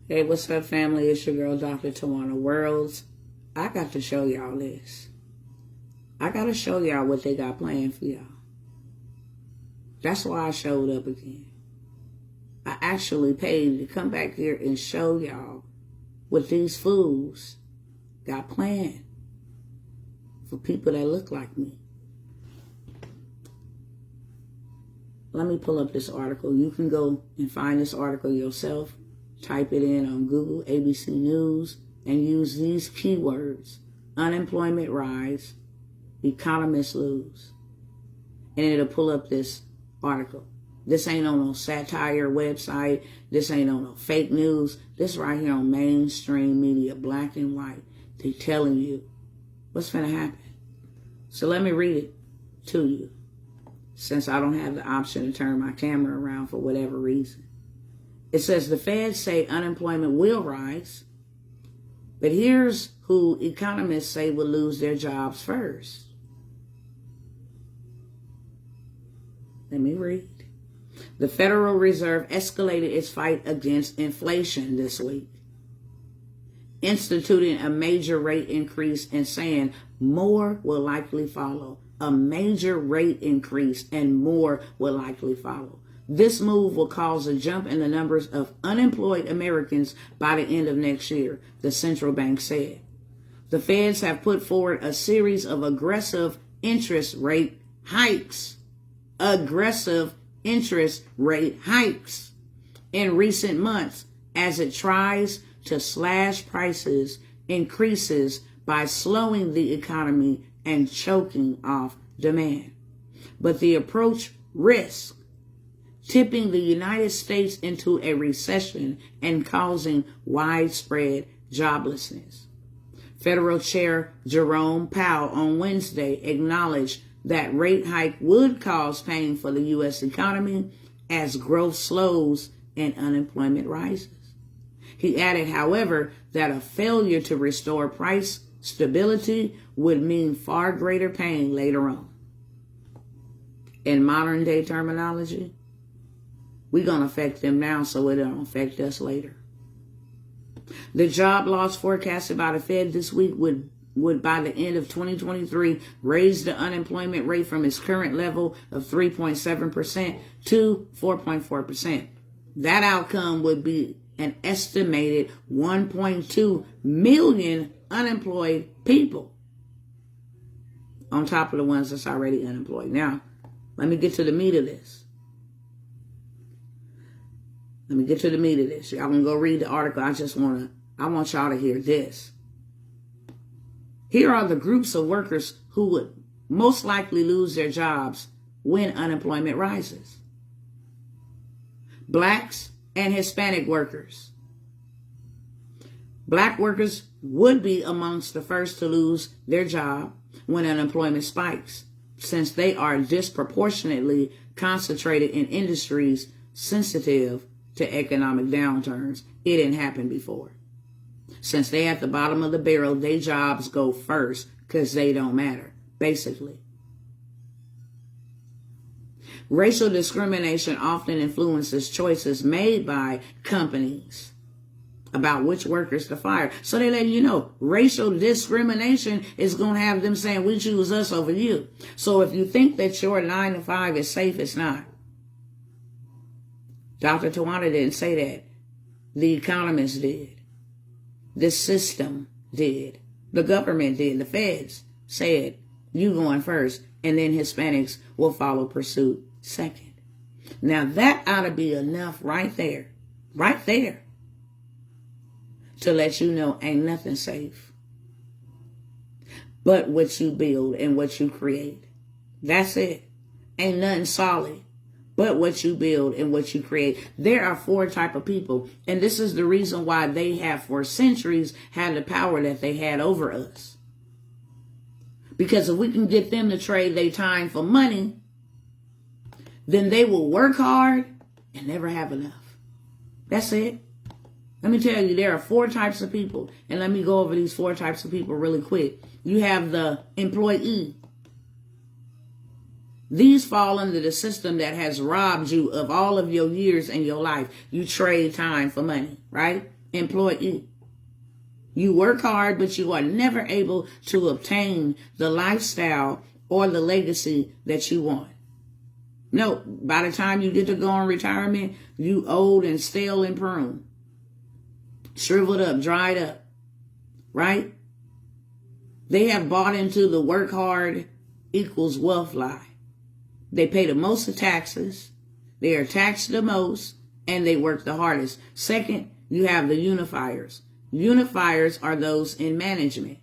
Hey, what's up, family? It's your girl, Dr. Tawana Worlds. I got to show y'all this. I got to show y'all what they got planned for y'all. That's why I showed up again. I actually paid to come back here and show y'all what these fools got planned for people that look like me. Let me pull up this article. You can go and find this article yourself. Type it in on Google, ABC News, and use these keywords: unemployment rise, economists lose. And it'll pull up this article. This ain't on no satire website. This ain't on no fake news. This right here on mainstream media, black and white. They telling you what's going to happen. So let me read it to you, since I don't have the option to turn my camera around for whatever reason. It says the Fed say unemployment will rise, but here's who economists say will lose their jobs first. Let me read. The Federal Reserve escalated its fight against inflation this week, instituting a major rate increase and saying more will likely follow. A major rate increase and more will likely follow. This move will cause a jump in the numbers of unemployed Americans by the end of next year, the central bank said. The Feds have put forward a series of aggressive interest rate hikes. In recent months as it tries to slash prices increases by slowing the economy and choking off demand. But the approach risks tipping the United States into a recession and causing widespread joblessness. Federal Chair Jerome Powell on Wednesday acknowledged that rate hike would cause pain for the U.S. economy as growth slows and unemployment rises. He added, however, that a failure to restore price stability would mean far greater pain later on. In modern day terminology, we're going to affect them now so it don't affect us later. The job loss forecasted by the Fed this week would by the end of 2023 raise the unemployment rate from its current level of 3.7% to 4.4%. That outcome would be an estimated 1.2 million unemployed people on top of the ones that's already unemployed. Now, let me get to the meat of this. Y'all can go read the article. I want y'all to hear this. Here are the groups of workers who would most likely lose their jobs when unemployment rises. Blacks and Hispanic workers. Black workers would be amongst the first to lose their job when unemployment spikes, since they are disproportionately concentrated in industries sensitive to economic downturns. It didn't happen before. Since they at the bottom of the barrel, their jobs go first because they don't matter, basically. Racial discrimination often influences choices made by companies about which workers to fire. So they let you know racial discrimination is going to have them saying, we choose us over you. So if you think that your 9 to 5 is safe, it's not. Dr. Tawana didn't say that. The economists did. The system did. The government did. The feds said, you going first, and then Hispanics will follow pursuit second. Now that ought to be enough right there, to let you know ain't nothing safe but what you build and what you create. That's it. Ain't nothing solid but what you build and what you create. There are 4 types of people, and this is the reason why they have for centuries had the power that they had over us. Because if we can get them to trade their time for money, then they will work hard and never have enough. That's it. Let me tell you, there are 4 types of people, and let me go over these 4 types of people really quick. You have the employee. These fall under the system that has robbed you of all of your years in your life. You trade time for money, right? employee. You work hard, but you are never able to obtain the lifestyle or the legacy that you want. No, by the time you get to go on retirement, you old and stale and prune. Shriveled up, dried up. Right? They have bought into the work hard equals wealth lie. They pay the most of taxes. They are taxed the most, and they work the hardest. Second, you have the unifiers. Unifiers are those in management.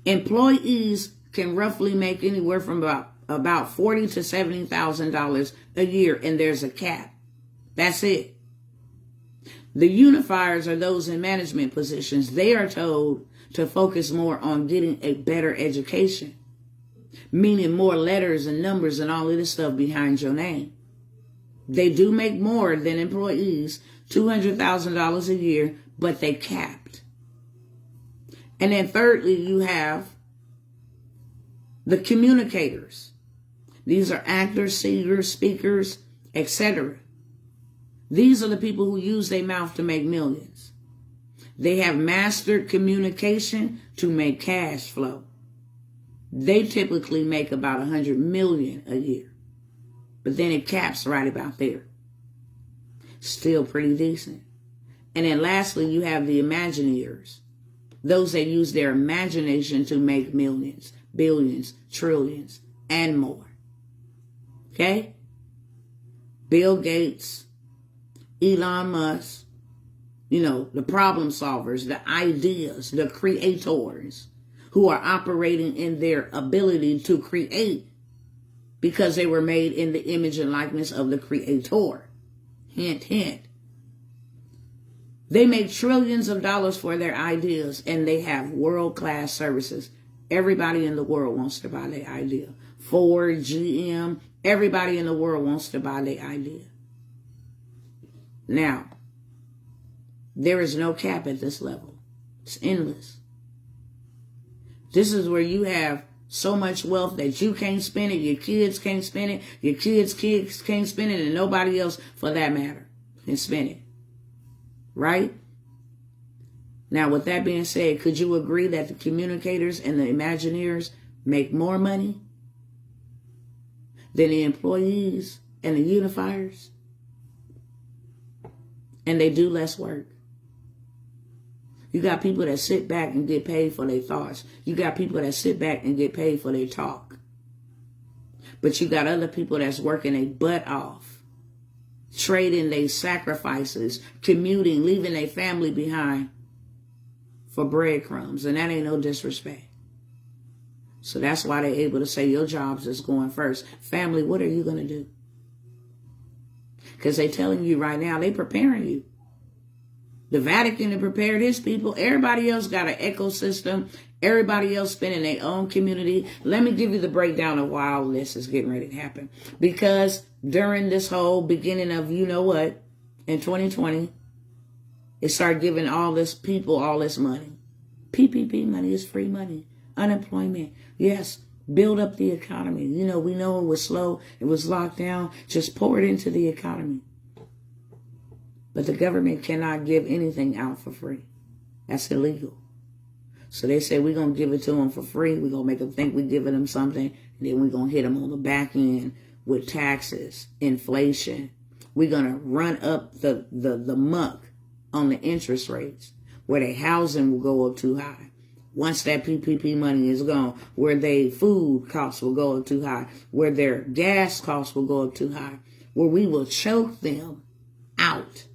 Employees can roughly make anywhere from about $40,000 to $70,000 a year, and there's a cap. That's it. The unifiers are those in management positions. They are told to focus more on getting a better education, meaning more letters and numbers and all of this stuff behind your name. They do make more than employees, $200,000 a year, but they capped. And then thirdly, you have the communicators. These are actors, singers, speakers, etc. These are the people who use their mouth to make millions. They have mastered communication to make cash flow. They typically make about $100 million a year. But then it caps right about there. Still pretty decent. And then lastly, you have the Imagineers. Those that use their imagination to make millions, billions, trillions, and more. Okay? Bill Gates, Elon Musk, the problem solvers, the ideas, the creators who are operating in their ability to create because they were made in the image and likeness of the creator. Hint, hint. They make trillions of dollars for their ideas, and they have world-class services. Everybody in the world wants to buy their idea. Ford, GM, everybody in the world wants to buy their idea. Now, there is no cap at this level. It's endless. This is where you have so much wealth that you can't spend it, your kids can't spend it, your kids' kids can't spend it, and nobody else, for that matter, can spend it. Right? Now, with that being said, could you agree that the communicators and the Imagineers make more money than the employees and the unifiers? And they do less work. You got people that sit back and get paid for their thoughts. You got people that sit back and get paid for their talk. But you got other people that's working their butt off, trading their sacrifices, commuting, leaving their family behind for breadcrumbs. And that ain't no disrespect. So that's why they're able to say your jobs is going first. Family, what are you going to do? Because they're telling you right now, they preparing you. The Vatican had prepared his people. Everybody else got an ecosystem. Everybody else spending their own community. Let me give you the breakdown of why all this is getting ready to happen. Because during this whole beginning of in 2020, it started giving all this people all this money. PPP money is free money. Unemployment. Yes, build up the economy. We know it was slow. It was locked down. Just pour it into the economy. But the government cannot give anything out for free. That's illegal. So they say we're going to give it to them for free. We're going to make them think we're giving them something. And then we're going to hit them on the back end with taxes, inflation. We're going to run up the muck on the interest rates where their housing will go up too high. Once that PPP money is gone, where their food costs will go up too high, where their gas costs will go up too high, where we will choke them out.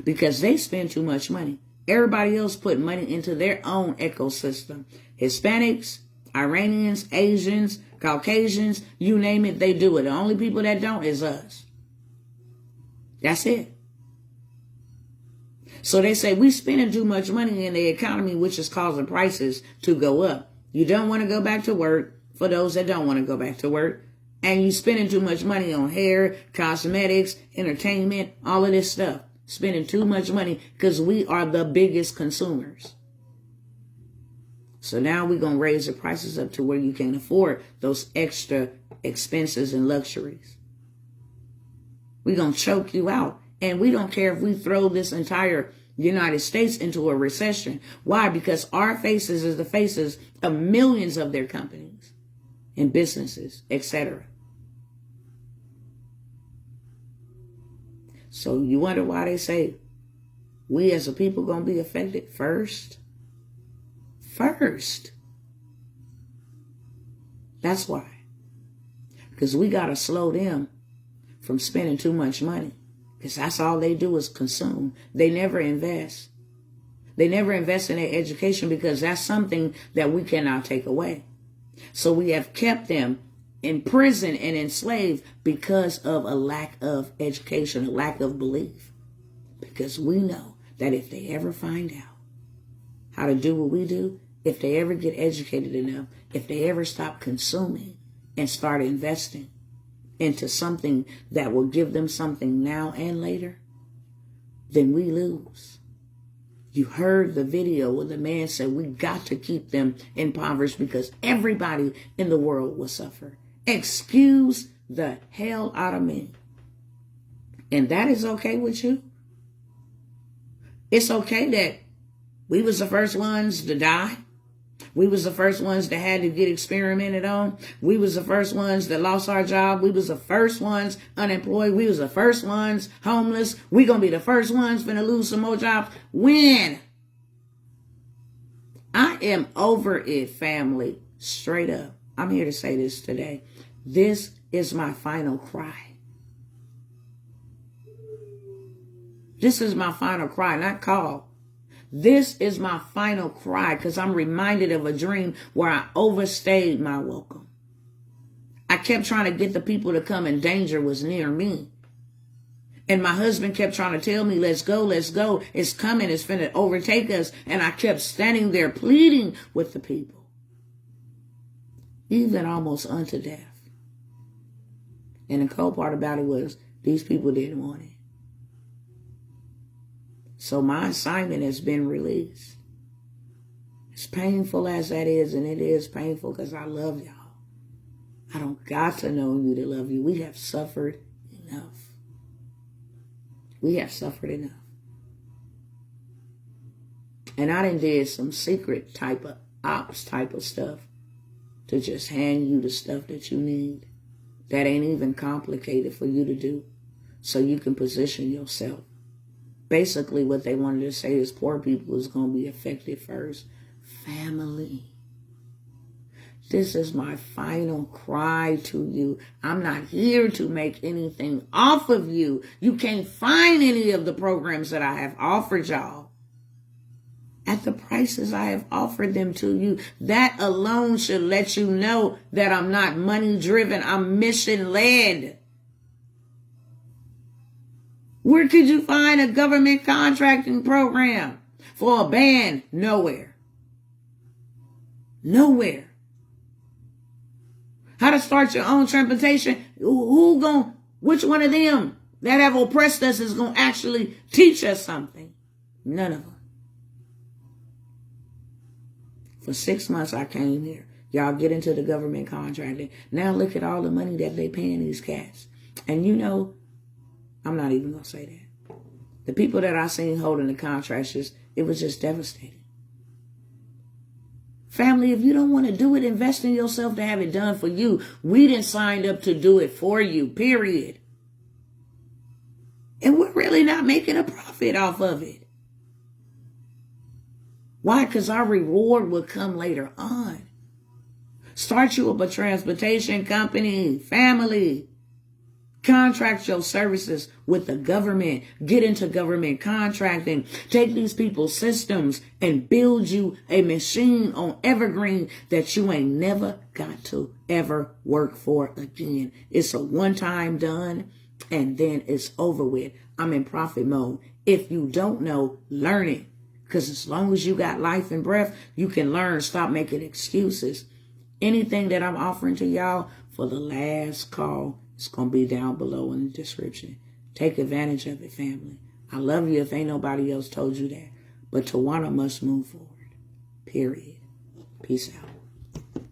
Because they spend too much money. Everybody else put money into their own ecosystem. Hispanics, Iranians, Asians, Caucasians, you name it, they do it. The only people that don't is us. That's it. So they say we spending too much money in the economy, which is causing prices to go up. You don't want to go back to work, for those that don't want to go back to work. And you spending too much money on hair, cosmetics, entertainment, all of this stuff. Spending too much money because we are the biggest consumers. So now we're going to raise the prices up to where you can't afford those extra expenses and luxuries. We're going to choke you out And we don't care if we throw this entire United States into a recession. Why? Because our faces is the faces of millions of their companies and businesses, etc. So you wonder why they say we as a people going to be affected first? First. That's why. Because we got to slow them from spending too much money. Because that's all they do is consume. They never invest. They never invest in their education because that's something that we cannot take away. So we have kept them in prison and enslaved because of a lack of education, a lack of belief. Because we know that if they ever find out how to do what we do, if they ever get educated enough, if they ever stop consuming and start investing into something that will give them something now and later, then we lose. You heard the video where the man said we got to keep them impoverished because everybody in the world will suffer. Excuse the hell out of me. And that is okay with you? It's okay that we was the first ones to die. We was the first ones that had to get experimented on. We was the first ones that lost our job. We was the first ones unemployed. We was the first ones homeless. We gonna be the first ones finna lose some more jobs. When? I am over it, family. Straight up. I'm here to say this today. This is my final cry. This is my final cry, not call. This is my final cry because I'm reminded of a dream where I overstayed my welcome. I kept trying to get the people to come and danger was near me. And my husband kept trying to tell me, let's go, let's go. It's coming, it's finna overtake us. And I kept standing there pleading with the people. Even almost unto death. And the cold part about it was these people didn't want it. So my assignment has been released. As painful as that is, and it is painful because I love y'all. I don't got to know you to love you. We have suffered enough. We have suffered enough. And I done did some secret type of ops type of stuff to just hand you the stuff that you need. That ain't even complicated for you to do. So you can position yourself. Basically, what they wanted to say is poor people is going to be affected first. Family. This is my final cry to you. I'm not here to make anything off of you. You can't find any of the programs that I have offered y'all at the prices I have offered them to you. That alone should let you know that I'm not money driven. I'm mission led. Where could you find a government contracting program for a band? Nowhere. Nowhere. How to start your own transportation? Which one of them that have oppressed us is going to actually teach us something? None of them. For 6 months I came here. Y'all get into the government contracting. Now look at all the money that they paying these cats. And you know, I'm not even going to say that. The people that I seen holding the contracts, it was just devastating. Family, if you don't want to do it, invest in yourself to have it done for you. We didn't sign up to do it for you, period. And we're really not making a profit off of it. Why? Because our reward will come later on. Start you up a transportation company, family. Contract your services with the government. Get into government contracting. Take these people's systems and build you a machine on evergreen that you ain't never got to ever work for again. It's a one-time done and then it's over with. I'm in profit mode. If you don't know, learn it. Because as long as you got life and breath, you can learn. Stop making excuses. Anything that I'm offering to y'all for the last call, it's going to be down below in the description. Take advantage of it, family. I love you if ain't nobody else told you that. But Tawana must move forward. Period. Peace out.